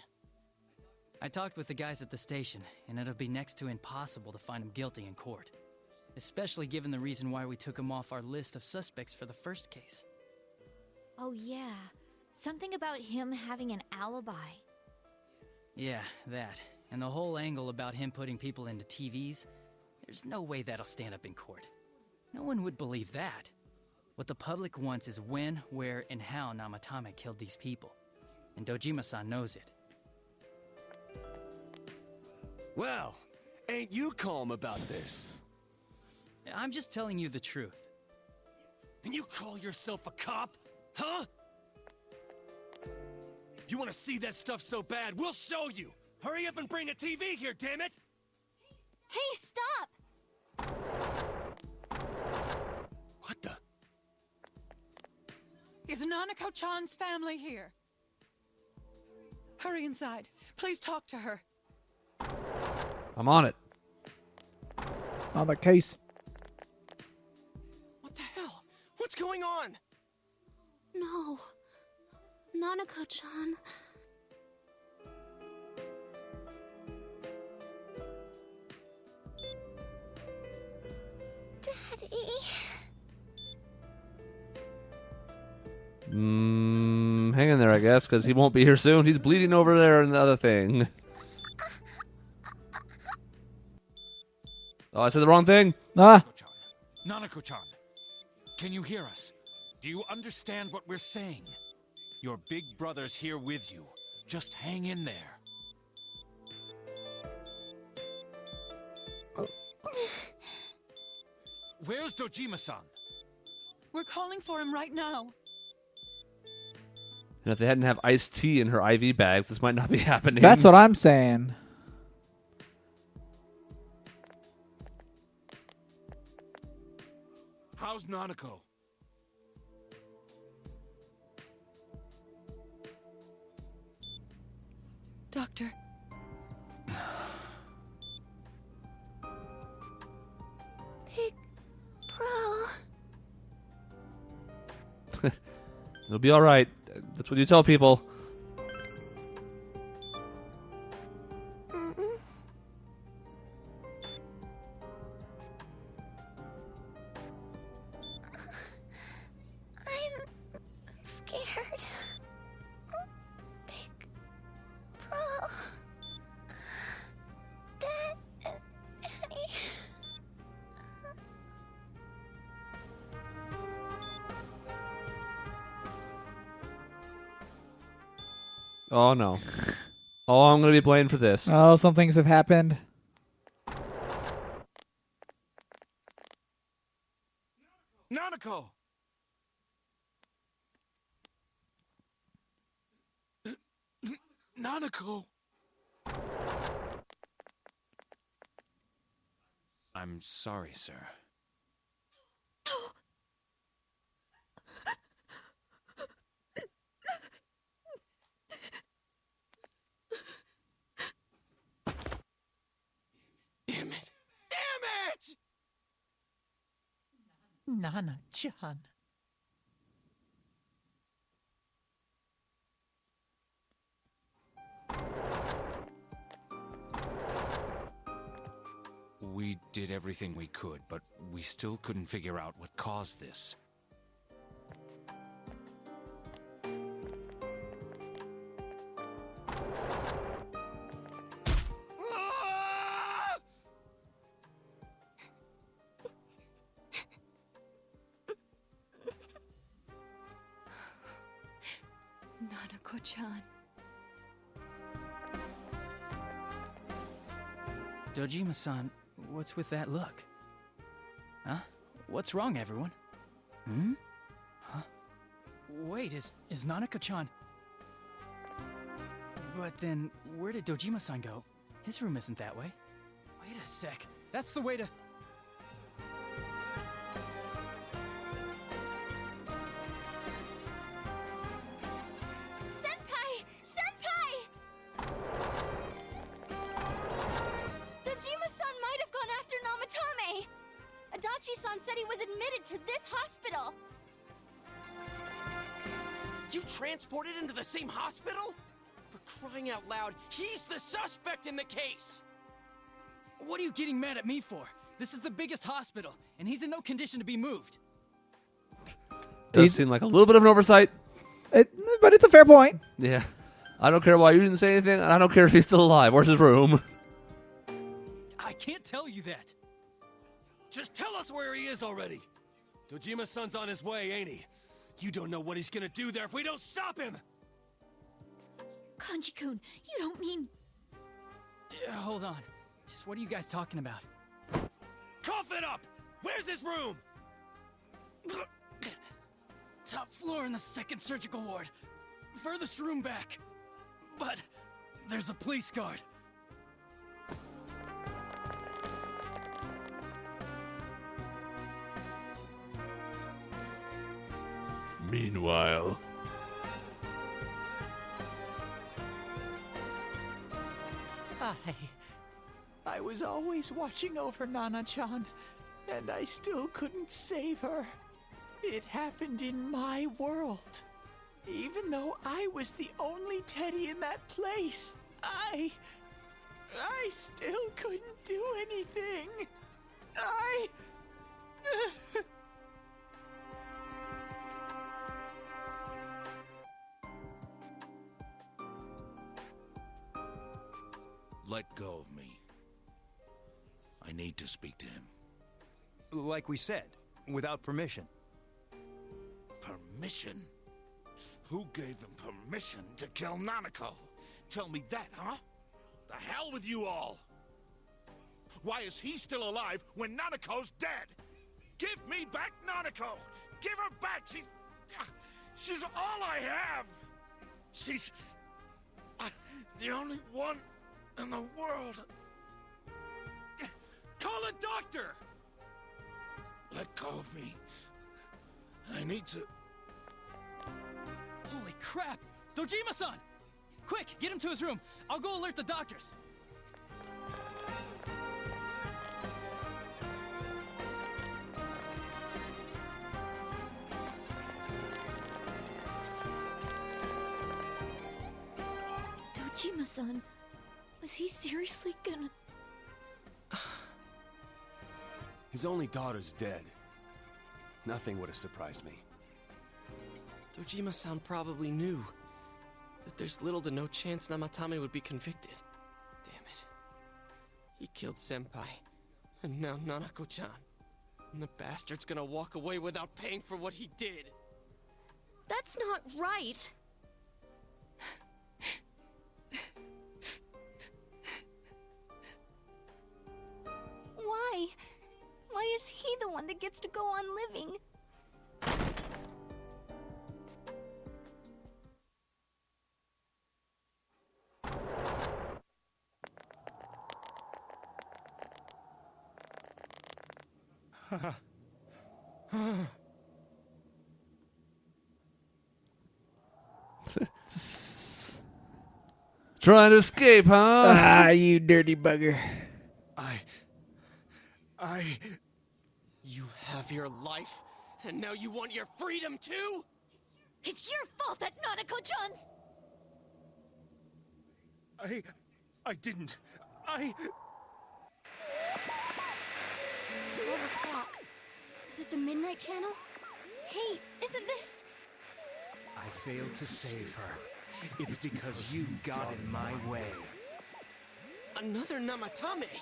Speaker 14: I talked with the guys at the station, and it'll be next to impossible to find him guilty in court. Especially given the reason why we took him off our list of suspects for the first case.
Speaker 4: Oh yeah, something about him having an alibi.
Speaker 14: Yeah, that. And the whole angle about him putting people into TVs, there's no way that'll stand up in court. No one would believe that. What the public wants is when, where, and how Namatame killed these people. And Dojima-san knows it.
Speaker 7: Well, ain't you calm about this?
Speaker 14: I'm just telling you the truth.
Speaker 7: And you call yourself a cop? Huh? You want to see that stuff so bad? We'll show you! Hurry up and bring a TV here, damn it!
Speaker 5: Hey, stop!
Speaker 7: What the?
Speaker 12: Is Nanako-chan's family here? Hurry inside. Please talk to her.
Speaker 1: I'm on it.
Speaker 2: On the case.
Speaker 3: What the hell? What's going on?
Speaker 5: No. Nanako-chan.
Speaker 1: guess, because he won't be here soon. He's bleeding over there in the other thing. Oh, I said the wrong thing?
Speaker 2: Ah.
Speaker 13: Nanako-chan, can you hear us? Do you understand what we're saying? Your big brother's here with you. Just hang in there. Where's Dojima-san?
Speaker 12: We're calling for him right now.
Speaker 1: And if they hadn't have iced tea in her IV bags, this might not be happening.
Speaker 2: That's what I'm saying.
Speaker 7: How's Nanako?
Speaker 12: Doctor.
Speaker 5: Big Bro.
Speaker 1: It'll be all right. That's what you tell people.
Speaker 5: I'm scared. Big Bro. Dad and Annie.
Speaker 1: Oh, no. Oh, I'm going to be blamed for this.
Speaker 2: Oh, some things have happened.
Speaker 7: Nanako! Nanako!
Speaker 13: I'm sorry, sir.
Speaker 7: Damn it! Damn it!
Speaker 8: Nana-chan.
Speaker 13: We did everything we could, but we still couldn't figure out what caused this.
Speaker 6: Nanako-chan.
Speaker 14: Dojima-san, what's with that look? Huh? What's wrong, everyone? Huh? Wait, is Nanako-chan... But then, where did Dojima-san go? His room isn't that way. Wait a sec. That's the way to...
Speaker 5: Senpai! Senpai! Dojima-san might have gone after Namatame! Adachi-san said he was admitted to this hospital!
Speaker 3: You transported him to the same hospital? For crying out loud, he's the suspect in the case!
Speaker 14: What are you getting mad at me for? This is the biggest hospital, and he's in no condition to be moved.
Speaker 1: Does seem like a little bit of an oversight.
Speaker 2: But it's a fair point.
Speaker 1: Yeah. I don't care why you didn't say anything, and I don't care if he's still alive. Where's his room?
Speaker 14: I can't tell you that.
Speaker 7: Just tell us where he is already! Dojima-san's on his way, ain't he? You don't know what he's gonna do there if we don't stop him!
Speaker 4: Kanji-kun, you don't mean...
Speaker 14: Yeah, hold on. Just what are you guys talking about?
Speaker 7: Cough it up! Where's his room?
Speaker 14: Top floor in the second surgical ward. Furthest room back. But there's a police guard.
Speaker 1: Meanwhile...
Speaker 8: I was always watching over Nana-chan, and I still couldn't save her. It happened in my world. Even though I was the only Teddy in that place, I still couldn't do anything.
Speaker 7: let go of me. I need to speak to him.
Speaker 15: Like we said, without permission.
Speaker 7: Permission? Who gave them permission to kill Nanako? Tell me that, huh? The hell with you all! Why is he still alive when Nanako's dead? Give me back Nanako! Give her back! She's all I have! She's the only one in the world. Call a doctor! Let go of me. I need to...
Speaker 14: Holy crap! Dojima-san! Quick, get him to his room. I'll go alert the doctors.
Speaker 4: Dojima-san, was he seriously gonna...
Speaker 3: His only daughter's dead. Nothing would have surprised me. Dojima-san probably knew that there's little to no chance Namatame would be convicted. Damn it. He killed Senpai, and now Nanako-chan. And the bastard's gonna walk away without paying for what he did.
Speaker 9: That's not right. Why? Why is he the one that gets to go on living?
Speaker 1: Trying to escape, huh?
Speaker 2: Ah, you dirty bugger.
Speaker 3: You have your life, and now you want your freedom too?
Speaker 4: It's your fault that Nanako-chan's...
Speaker 7: I didn't.
Speaker 5: 12 o'clock. Is it the Midnight Channel? Hey, isn't this...
Speaker 15: I failed to save her. It's because you got in my way.
Speaker 3: Another Namatame?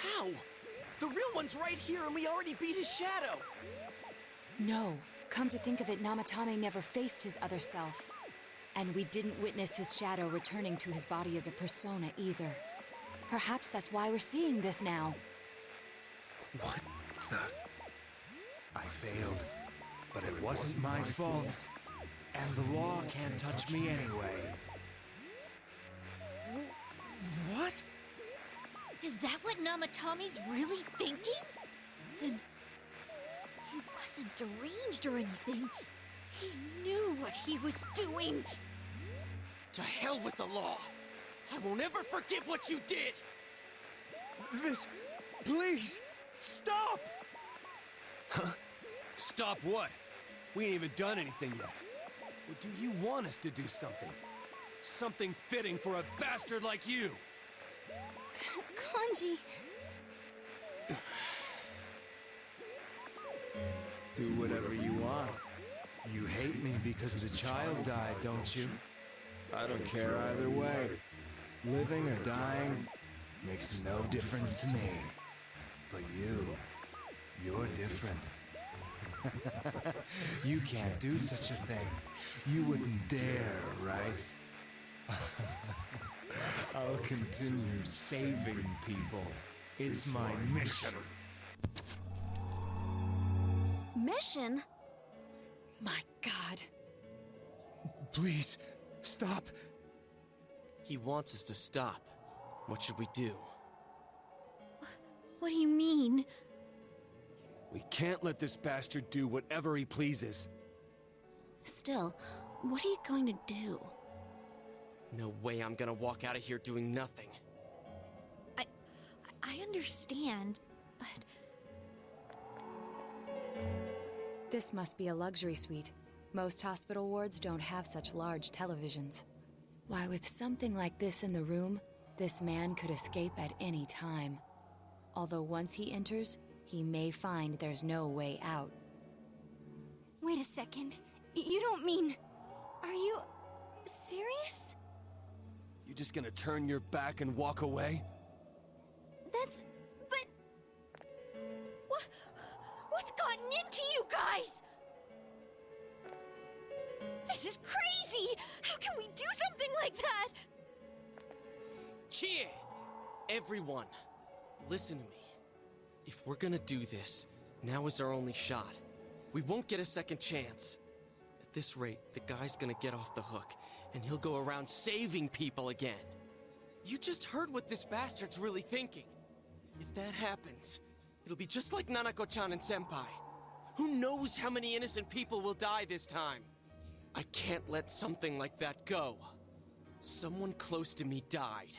Speaker 3: How? The real one's right here and we already beat his shadow!
Speaker 6: No. Come to think of it, Namatame never faced his other self. And we didn't witness his shadow returning to his body as a persona either. Perhaps that's why we're seeing this now.
Speaker 15: What the... I failed, but it wasn't my fault. And the law can't touch me anyway.
Speaker 3: What?
Speaker 4: Is that what Namatame's really thinking? Then... he wasn't deranged or anything. He knew what he was doing.
Speaker 3: To hell with the law! I won't ever forgive what you did!
Speaker 7: This... please! Stop!
Speaker 3: Huh? Stop what? We ain't even done anything yet. Or do you want us to do something? Something fitting for a bastard like you!
Speaker 5: Kanji...
Speaker 15: Do whatever you want. You hate me because the child died, don't you? I don't care either way. Living or dying makes no difference to me. But you're different. You can't do such a thing. You wouldn't dare, right? I'll continue saving people. It's my mission.
Speaker 9: Mission?
Speaker 6: My God.
Speaker 7: Please, stop.
Speaker 3: He wants us to stop. What should we do?
Speaker 4: What do you mean?
Speaker 3: We can't let this bastard do whatever he pleases.
Speaker 9: Still, what are you going to do?
Speaker 3: No way I'm gonna walk out of here doing nothing.
Speaker 4: I understand, but...
Speaker 6: This must be a luxury suite. Most hospital wards don't have such large televisions. Why, with something like this in the room, this man could escape at any time. Although once he enters, he may find there's no way out.
Speaker 5: Wait a second. You don't mean... Are you... serious?
Speaker 7: You
Speaker 15: You just gonna turn your back and walk away?
Speaker 5: But...
Speaker 4: What's gotten into you guys? This is crazy! How can we do something like that?
Speaker 3: Cheer! Everyone, listen to me. If we're gonna do this, now is our only shot. We won't get a second chance. At this rate, the guy's gonna get off the hook, and he'll go around saving people again. You just heard what this bastard's really thinking. If that happens, it'll be just like Nanako-chan and Senpai. Who knows how many innocent people will die this time? I can't let something like that go. Someone close to me died.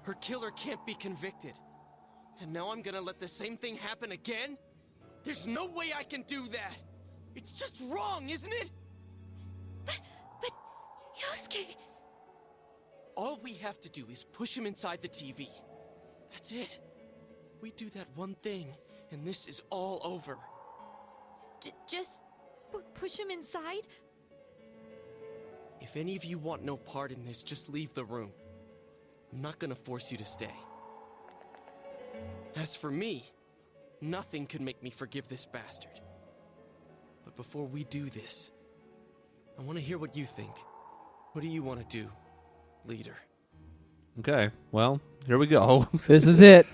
Speaker 3: Her killer can't be convicted. And now I'm gonna let the same thing happen again? There's no way I can do that! It's just wrong, isn't it?
Speaker 4: But Yosuke...
Speaker 3: All we have to do is push him inside the TV. That's it. We do that one thing, and this is all over.
Speaker 4: Just push him inside?
Speaker 3: If any of you want no part in this, just leave the room. I'm not gonna force you to stay. As for me, nothing could make me forgive this bastard. But before we do this, I want to hear what you think. What do you want to do, leader?
Speaker 1: Okay, well, here we go.
Speaker 2: This is it.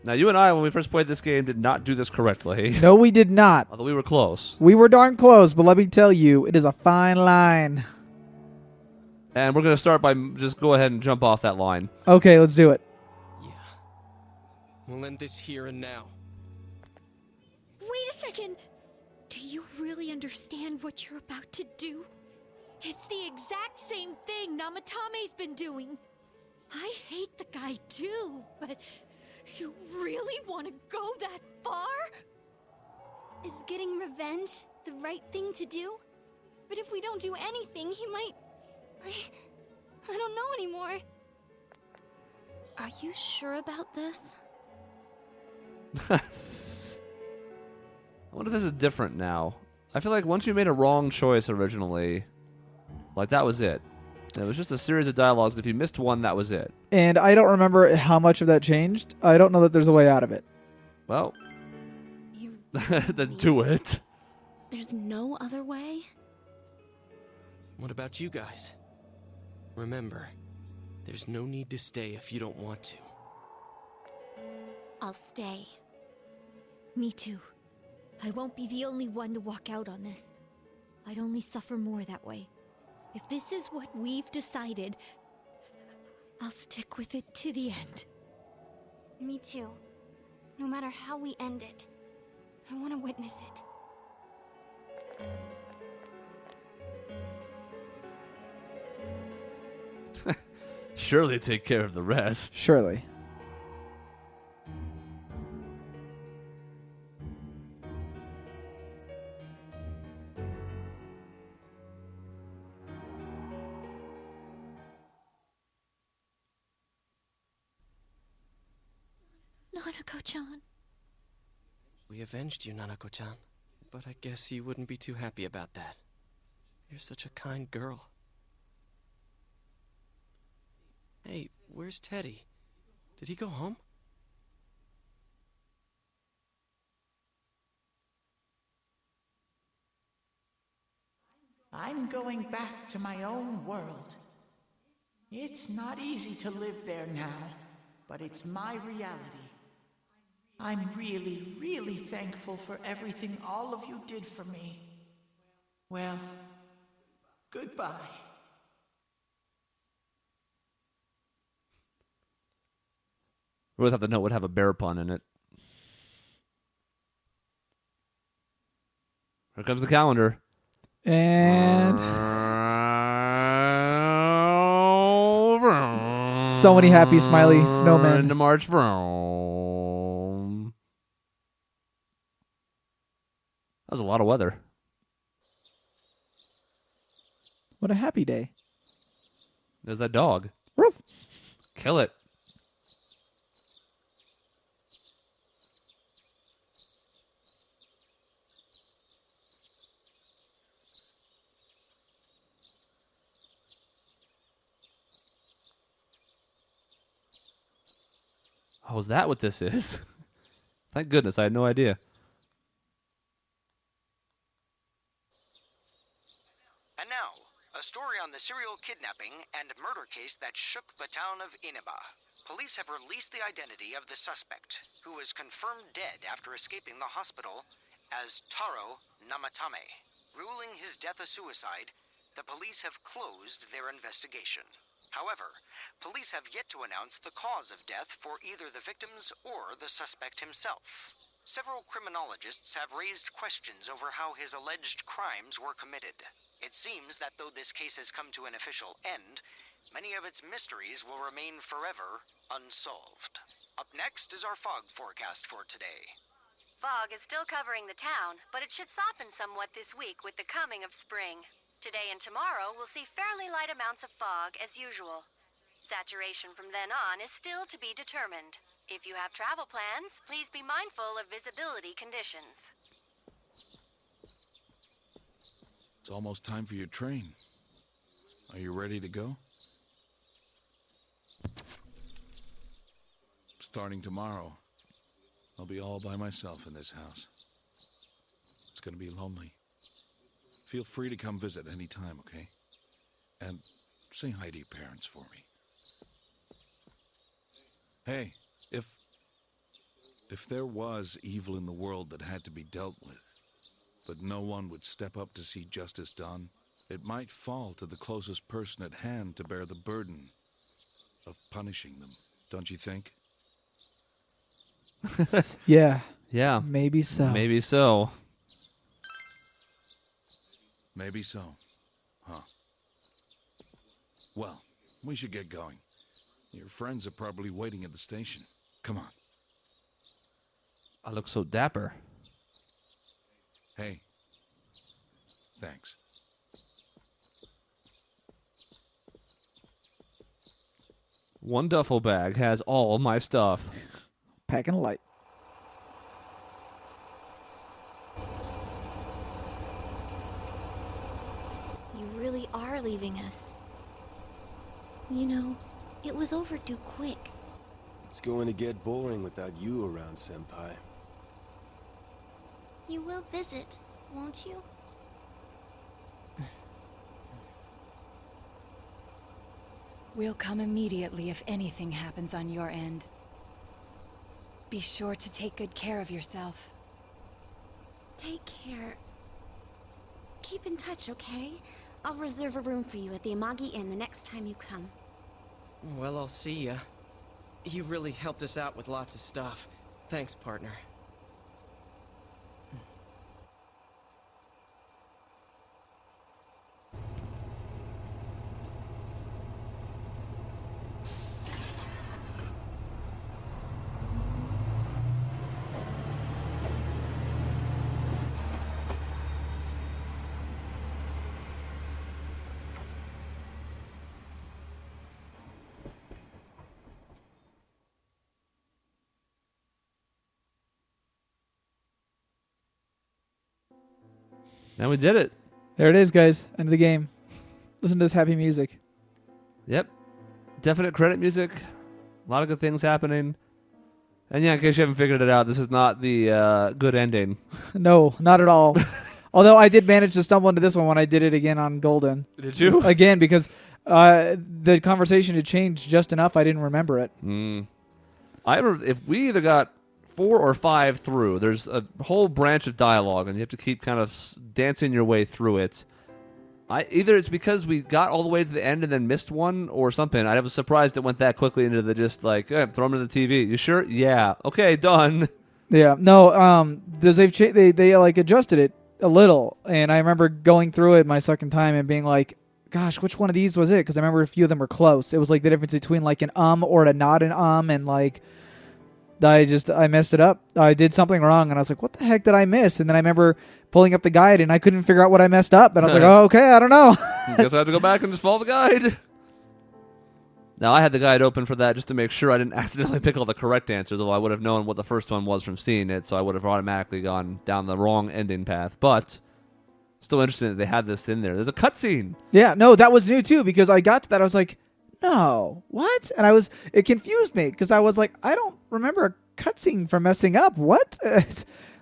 Speaker 1: Now, you and I, when we first played this game, did not do this correctly.
Speaker 2: No, we did not.
Speaker 1: Although we were close.
Speaker 2: We were darn close, but let me tell you, it is a fine line.
Speaker 1: And we're going to start by just go ahead and jump off that line.
Speaker 2: Okay, let's do it.
Speaker 3: We'll end this here and now.
Speaker 4: Wait a second. Do you really understand what you're about to do? It's the exact same thing Namatame's been doing. I hate the guy too, but you really want to go that far?
Speaker 5: Is getting revenge the right thing to do? But if we don't do anything, he might... I don't know anymore.
Speaker 9: Are you sure about this?
Speaker 1: I wonder if this is different now. I feel like once you made a wrong choice originally, like that was it. It was just a series of dialogues. If you missed one, that was it.
Speaker 2: And I don't remember how much of that changed. I don't know that there's a way out of it.
Speaker 1: Well, then do it.
Speaker 9: There's no other way?
Speaker 3: What about you guys? Remember, there's no need to stay if you don't want to.
Speaker 9: I'll stay.
Speaker 4: Me too. I won't be the only one to walk out on this. I'd only suffer more that way. If this is what we've decided, I'll stick with it to the end.
Speaker 5: Me too. No matter how we end it, I want to witness it.
Speaker 1: Surely take care of the rest.
Speaker 2: Surely.
Speaker 4: Nanako-chan.
Speaker 3: We avenged you, Nanako-chan. But I guess you wouldn't be too happy about that. You're such a kind girl. Hey, where's Teddy? Did he go home?
Speaker 8: I'm going back to my own world. It's not easy to live there now, but it's my reality. I'm really, really thankful for everything all of you did for me. Well, goodbye.
Speaker 1: We would have the note would have a bear pun in it. Here comes the calendar.
Speaker 2: And so many happy, smiley snowmen.
Speaker 1: Into March. That was a lot of weather.
Speaker 2: What a happy day.
Speaker 1: There's that dog.
Speaker 2: Roof.
Speaker 1: Kill it. Oh, is that what this is? Thank goodness, I had no idea.
Speaker 16: And now, a story on the serial kidnapping and murder case that shook the town of Inaba. Police have released the identity of the suspect, who was confirmed dead after escaping the hospital as Taro Namatame. Ruling his death a suicide, the police have closed their investigation. However, police have yet to announce the cause of death for either the victims or the suspect himself. Several criminologists have raised questions over how his alleged crimes were committed. It seems that though this case has come to an official end, many of its mysteries will remain forever unsolved. Up next is our fog forecast for today.
Speaker 17: Fog is still covering the town, but it should soften somewhat this week with the coming of spring. Today and tomorrow we'll see fairly light amounts of fog as usual. Saturation from then on is still to be determined. If you have travel plans, please be mindful of visibility conditions.
Speaker 7: It's almost time for your train. Are you ready to go? Starting tomorrow, I'll be all by myself in this house. It's gonna be lonely. Feel free to come visit any time, okay? And say hi to your parents for me. Hey, if there was evil in the world that had to be dealt with, but no one would step up to see justice done, it might fall to the closest person at hand to bear the burden of punishing them, don't you think?
Speaker 2: Yeah.
Speaker 1: Yeah.
Speaker 2: Maybe so.
Speaker 1: Maybe so.
Speaker 7: Maybe so. Huh. Well, we should get going. Your friends are probably waiting at the station. Come on.
Speaker 1: I look so dapper.
Speaker 7: Hey. Thanks.
Speaker 1: One duffel bag has all my stuff.
Speaker 2: Packing light.
Speaker 4: You really are leaving us. You know, it was overdue quick.
Speaker 18: It's going to get boring without you around, Senpai.
Speaker 5: You will visit, won't you?
Speaker 6: We'll come immediately if anything happens on your end. Be sure to take good care of yourself.
Speaker 9: Take care. Keep in touch, okay? I'll reserve a room for you at the Amagi Inn the next time you come.
Speaker 3: Well, I'll see ya. You really helped us out with lots of stuff. Thanks, partner.
Speaker 1: Now we did it.
Speaker 2: There it is, guys. End of the game. Listen to this happy music.
Speaker 1: Yep. Definite credit music. A lot of good things happening. And yeah, in case you haven't figured it out, this is not the good ending.
Speaker 2: No, not at all. Although I did manage to stumble into this one when I did it again on Golden.
Speaker 1: Did you?
Speaker 2: Again, because the conversation had changed just enough I didn't remember it.
Speaker 1: If we either got 4 or 5 through, there's a whole branch of dialogue, and you have to keep kind of dancing your way through it. Either it's because we got all the way to the end and then missed one or something. I was surprised it went that quickly into the just like, throw them to the TV. You sure? Yeah. Okay, done.
Speaker 2: Yeah. No, they like adjusted it a little, and I remember going through it my second time and being like, gosh, which one of these was it? Because I remember a few of them were close. It was like the difference between like an or a not an and like I messed it up. I did something wrong, and I was like, what the heck did I miss? And then I remember pulling up the guide, and I couldn't figure out what I messed up. And I was like, oh, okay, I don't know.
Speaker 1: Guess I have to go back and just follow the guide. Now, I had the guide open for that just to make sure I didn't accidentally pick all the correct answers, although I would have known what the first one was from seeing it, so I would have automatically gone down the wrong ending path. But still interesting that they had this in there. There's a cutscene.
Speaker 2: Yeah, no, that was new, too, because I got to that. I was like, no, what? And it confused me because I was like, I don't remember a cutscene for messing up. What?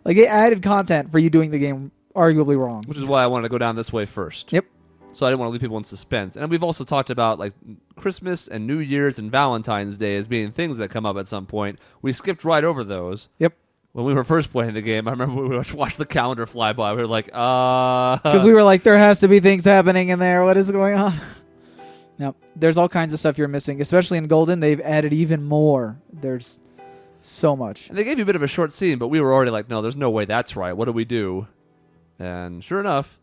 Speaker 2: Like, it added content for you doing the game arguably wrong.
Speaker 1: Which is why I wanted to go down this way first.
Speaker 2: Yep.
Speaker 1: So I didn't want to leave people in suspense. And we've also talked about like Christmas and New Year's and Valentine's Day as being things that come up at some point. We skipped right over those.
Speaker 2: Yep.
Speaker 1: When we were first playing the game, I remember we watched the calendar fly by. We were like, because
Speaker 2: we were like, there has to be things happening in there. What is going on? Yep. There's all kinds of stuff you're missing, especially in Golden. They've added even more. There's so much.
Speaker 1: And they gave you a bit of a short scene, but we were already like, no, there's no way that's right. What do we do? And sure enough.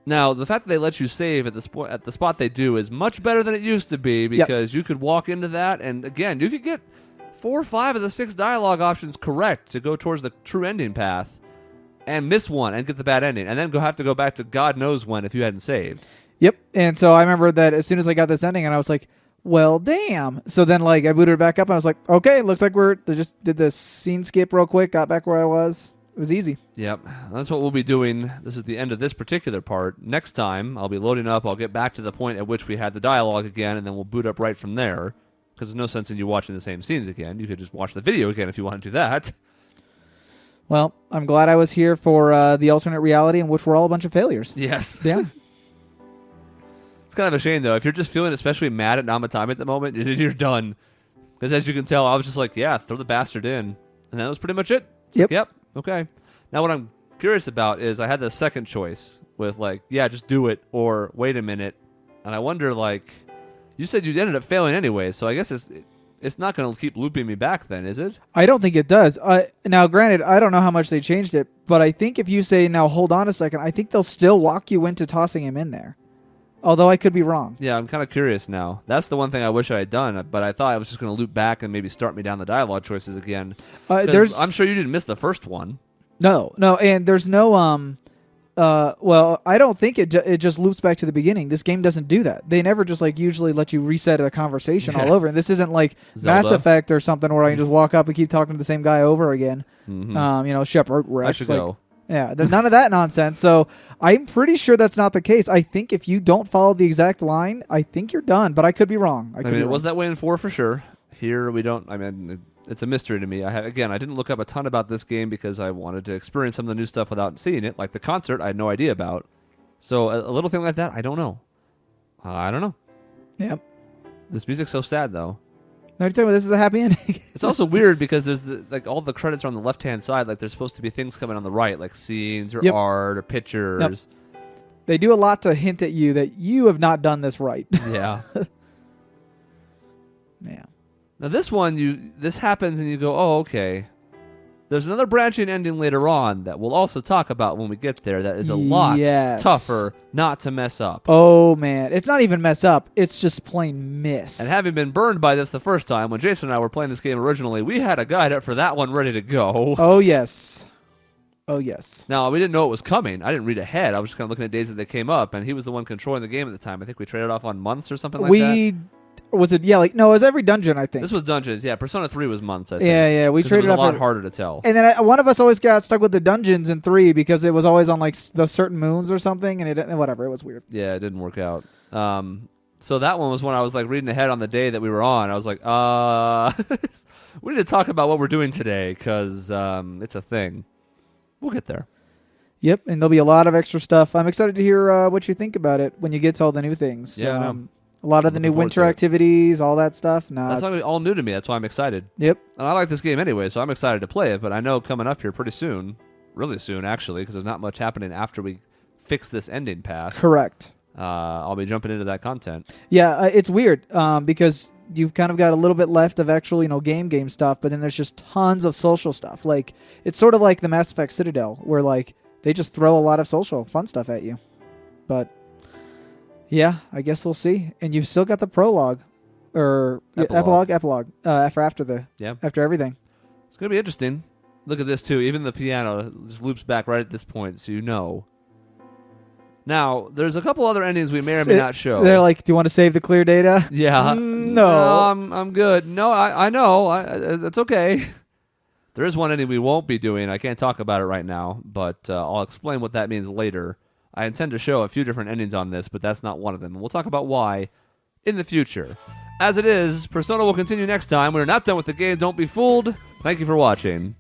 Speaker 1: Now, the fact that they let you save at the spot they do is much better than it used to be because you could walk into that, and again, you could get 4 or 5 of the 6 dialogue options correct to go towards the true ending path and miss one and get the bad ending, and then have to go back to God knows when if you hadn't saved.
Speaker 2: Yep. And so I remember that as soon as I got this ending, and I was like, well, damn. So then, like, I booted it back up, and I was like, okay, looks like they just did this scene skip real quick, got back where I was. It was easy.
Speaker 1: Yep. That's what we'll be doing. This is the end of this particular part. Next time, I'll be loading up. I'll get back to the point at which we had the dialogue again, and then we'll boot up right from there. Because there's no sense in you watching the same scenes again. You could just watch the video again if you want to do that.
Speaker 2: Well, I'm glad I was here for the alternate reality in which we're all a bunch of failures.
Speaker 1: Yes.
Speaker 2: Yeah.
Speaker 1: It's kind of a shame, though. If you're just feeling especially mad at Namatame at the moment, you're done. Because as you can tell, I was just like, yeah, throw the bastard in. And that was pretty much it.
Speaker 2: Yep.
Speaker 1: Yep. Okay. Now what I'm curious about is I had the second choice with like, yeah, just do it or wait a minute. And I wonder, like, you said you ended up failing anyway, so I guess it's not going to keep looping me back then, is it?
Speaker 2: I don't think it does. Now, granted, I don't know how much they changed it, but I think if you say, now hold on a second, I think they'll still walk you into tossing him in there. Although I could be wrong.
Speaker 1: Yeah, I'm kind of curious now. That's the one thing I wish I had done, but I thought I was just going to loop back and maybe start me down the dialogue choices again. I'm sure you didn't miss the first one.
Speaker 2: No, and there's no well, I don't think it just loops back to the beginning. This game doesn't do that. They never just like usually let you reset a conversation all over. And this isn't like Mass Effect or something where I can just walk up and keep talking to the same guy over again.
Speaker 1: Mm-hmm.
Speaker 2: Shepard, Rex.
Speaker 1: I should go.
Speaker 2: Yeah, there's none of that nonsense. So I'm pretty sure that's not the case. I think if you don't follow the exact line, I think you're done. But I could be wrong.
Speaker 1: I mean, it was that way in 4 for sure. Here we don't. I mean, it's a mystery to me. I didn't look up a ton about this game because I wanted to experience some of the new stuff without seeing it. Like the concert, I had no idea about. So a little thing like that, I don't know. I don't know.
Speaker 2: Yep.
Speaker 1: This music's so sad, though.
Speaker 2: No, you're talking about this is a happy ending.
Speaker 1: It's also weird because there's all the credits are on the left-hand side. Like there's supposed to be things coming on the right, like scenes or art or pictures.
Speaker 2: Yep. They do a lot to hint at you that you have not done this right.
Speaker 1: Yeah.
Speaker 2: Yeah.
Speaker 1: Now this one, this happens and you go, oh, okay. There's another branching ending later on that we'll also talk about when we get there that is a lot tougher not to mess up.
Speaker 2: Oh, man. It's not even mess up. It's just plain miss.
Speaker 1: And having been burned by this the first time, when Jason and I were playing this game originally, we had a guide up for that one ready to go.
Speaker 2: Oh, yes. Oh, yes.
Speaker 1: Now, we didn't know it was coming. I didn't read ahead. I was just kind of looking at days that they came up, and he was the one controlling the game at the time. I think we traded off on months or something like that.
Speaker 2: Was it? Yeah, no, it was every dungeon, I think.
Speaker 1: This was dungeons, yeah. Persona 3 was months, I think.
Speaker 2: Yeah, we traded
Speaker 1: it was
Speaker 2: off
Speaker 1: a lot harder to tell.
Speaker 2: And then one of us always got stuck with the dungeons in 3 because it was always on like the certain moons or something, and whatever, it was weird.
Speaker 1: Yeah, it didn't work out. So that one was when I was like reading ahead on the day that we were on. I was like, we need to talk about what we're doing today because it's a thing. We'll get there.
Speaker 2: Yep, and there'll be a lot of extra stuff. I'm excited to hear what you think about it when you get to all the new things.
Speaker 1: Yeah,
Speaker 2: a lot of the new winter activities, all that stuff.
Speaker 1: That's all new to me. That's why I'm excited.
Speaker 2: Yep.
Speaker 1: And I like this game anyway, so I'm excited to play it. But I know coming up here pretty soon, really soon actually, because there's not much happening after we fix this ending path.
Speaker 2: Correct.
Speaker 1: I'll be jumping into that content.
Speaker 2: Yeah, it's weird because you've kind of got a little bit left of actual, game stuff, but then there's just tons of social stuff. Like it's sort of like the Mass Effect Citadel, where like they just throw a lot of social fun stuff at you. But yeah, I guess we'll see. And you've still got the prologue or epilogue after everything.
Speaker 1: It's gonna be interesting. Look at this too. Even the piano just loops back right at this point, so you know. Now, there's a couple other endings we may or may not show.
Speaker 2: They're like, do you want to save the clear data?
Speaker 1: Yeah.
Speaker 2: No,
Speaker 1: I'm good. No, I know. That's okay. There is one ending we won't be doing. I can't talk about it right now, but I'll explain what that means later. I intend to show a few different endings on this, but that's not one of them. And we'll talk about why in the future. As it is, Persona will continue next time. We're not done with the game. Don't be fooled. Thank you for watching.